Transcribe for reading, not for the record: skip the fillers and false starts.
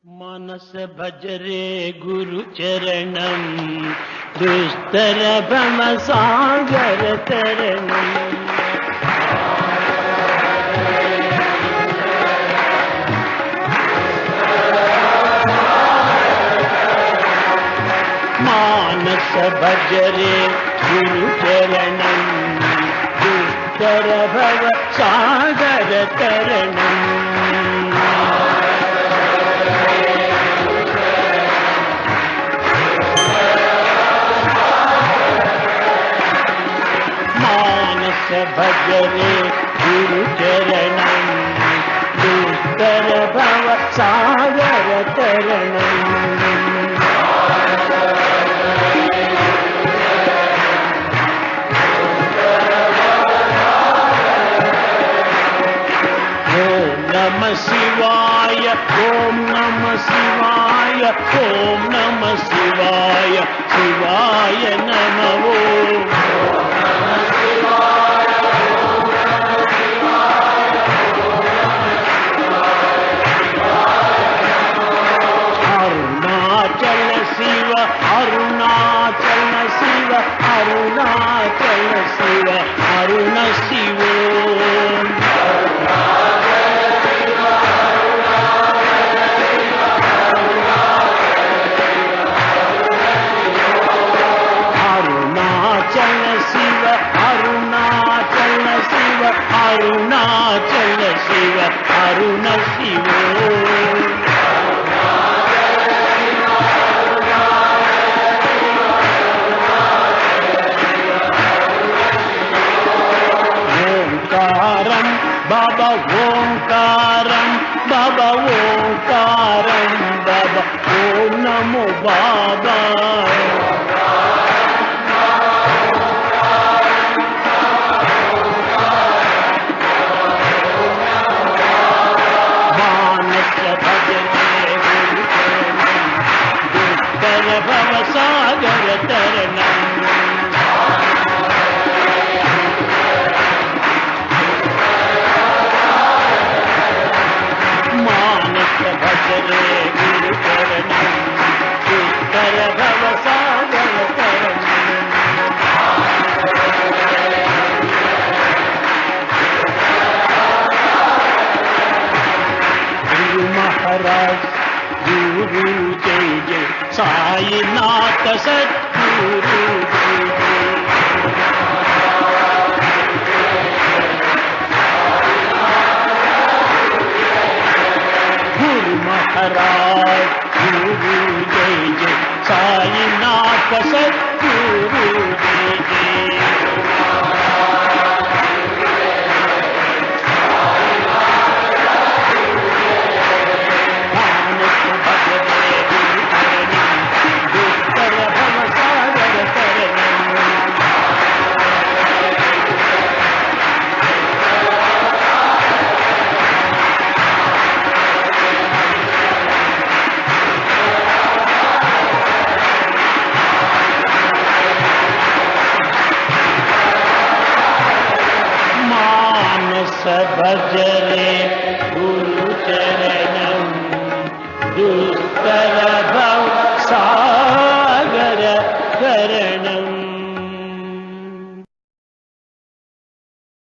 मनस भजरे गुरु चरणम दुस्तर भम सागर तरणम मानस भजरे गुरु चरणम दुस्तर भव सागर तरणम भजरे गुरु चरणम दुस्तर भव सागर तरणम ओम नमः शिवाय ओम नमः शिवाय ओम नमः शिवाय शिवाय नमः अरुणाचल शिव अरुणाचल शिव अरुण शिवो अरुणाचल शिव अरुणाचल शिव अरुणाचल शिव अरुण शिवो बाबा ओंकारं बाबा ओंकारं बाबा ओम नमो बाबा मानस भजरे गुरु चरणम दुस्तर भव सागर तरणम भजरे गुरु चरणम दुस्तर भव सागर तरणम गुरु महाराज गुरु जय जय साईनाथ सद्गुरु जय जय महाराज गुरु जय जय साईनाथ सद्गुरु जय जय मानस भजरे गुरु चरणम दुस्तर भव सागर तरणम भजरे गुरु